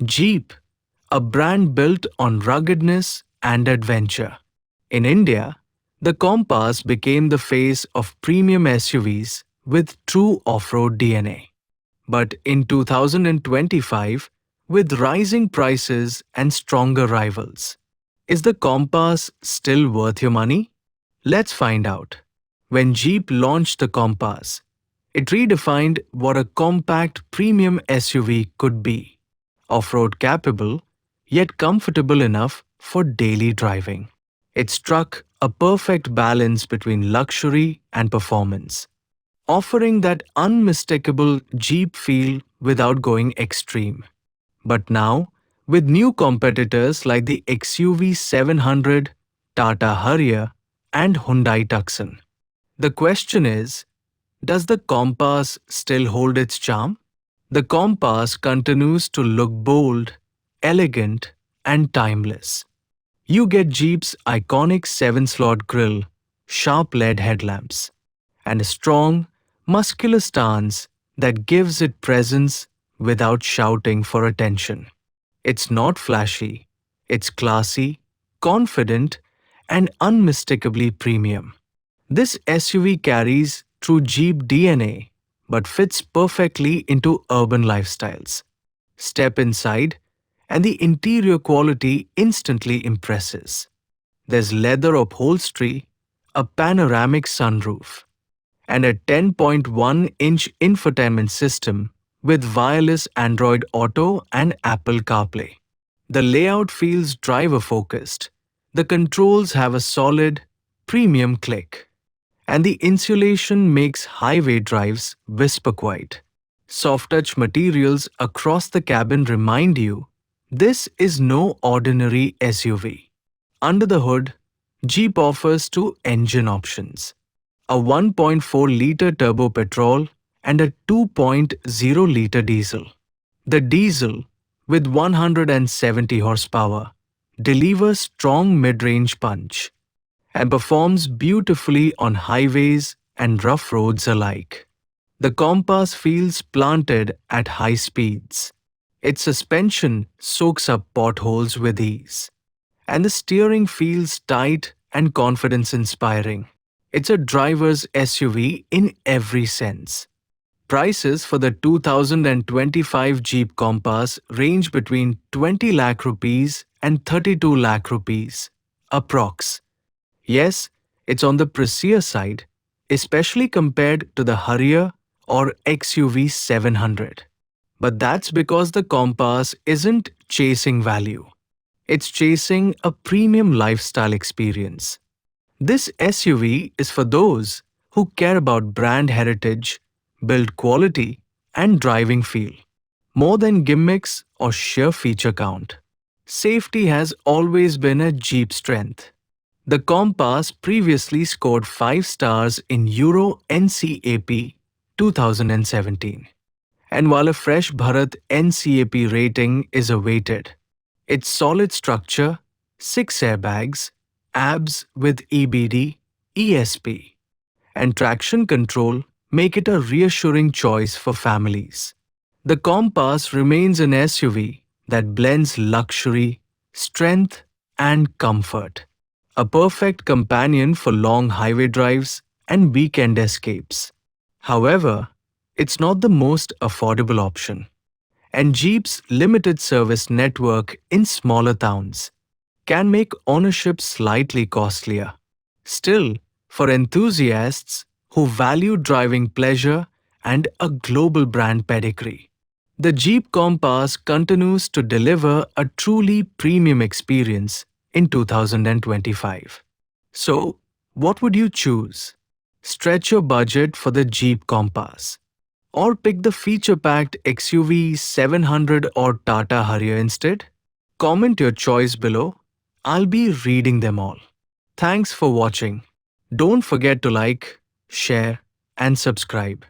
Jeep, a brand built on ruggedness and adventure. In India, the Compass became the face of premium SUVs with true off-road DNA. But in 2025, with rising prices and stronger rivals, is the Compass still worth your money? Let's find out. When Jeep launched the Compass, it redefined what a compact premium SUV could be. Off-road capable, yet comfortable enough for daily driving. It struck a perfect balance between luxury and performance, offering that unmistakable Jeep feel without going extreme. But now, with new competitors like the XUV 700, Tata Harrier, and Hyundai Tucson, the question is, does the Compass still hold its charm? The Compass continues to look bold, elegant, and timeless. You get Jeep's iconic 7-slot grille, sharp LED headlamps, and a strong, muscular stance that gives it presence without shouting for attention. It's not flashy, it's classy, confident, and unmistakably premium. This SUV carries true Jeep DNA but fits perfectly into urban lifestyles. Step inside, and the interior quality instantly impresses. There's leather upholstery, a panoramic sunroof, and a 10.1-inch infotainment system with wireless Android Auto and Apple CarPlay. The layout feels driver-focused. The controls have a solid, premium click, and the insulation makes highway drives whisper quiet. Soft-touch materials across the cabin remind you this is no ordinary SUV. Under the hood, Jeep offers two engine options: a 1.4-liter turbo petrol and a 2.0-liter diesel. The diesel, with 170 horsepower, delivers strong mid-range punch and performs beautifully on highways and rough roads alike. The Compass feels planted at high speeds. Its suspension soaks up potholes with ease, and the steering feels tight and confidence-inspiring. It's a driver's SUV in every sense. Prices for the 2025 Jeep Compass range between 20 lakh rupees and 32 lakh rupees, approx. Yes, it's on the pricier side, especially compared to the Harrier or XUV 700. But that's because the Compass isn't chasing value. It's chasing a premium lifestyle experience. This SUV is for those who care about brand heritage, build quality, and driving feel, more than gimmicks or sheer feature count. Safety has always been a Jeep strength. The Compass previously scored 5 stars in Euro NCAP 2017. And while a fresh Bharat NCAP rating is awaited, its solid structure, 6 airbags, ABS with EBD, ESP, and traction control make it a reassuring choice for families. The Compass remains an SUV that blends luxury, strength, and comfort. A perfect companion for long highway drives and weekend escapes. However, it's not the most affordable option, and Jeep's limited service network in smaller towns can make ownership slightly costlier. Still, for enthusiasts who value driving pleasure and a global brand pedigree, the Jeep Compass continues to deliver a truly premium experience in 2025. So, what would you choose? Stretch your budget for the Jeep Compass, or pick the feature-packed XUV 700 or Tata Harrier instead? Comment your choice below. I'll be reading them all. Thanks for watching. Don't forget to like, share, and subscribe,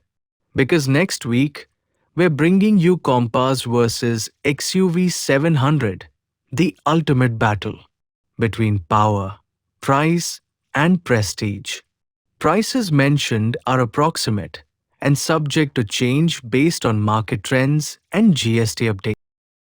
because next week we're bringing you Compass versus XUV 700, the ultimate battle between power, price, and prestige. Prices mentioned are approximate and subject to change based on market trends and GST updates.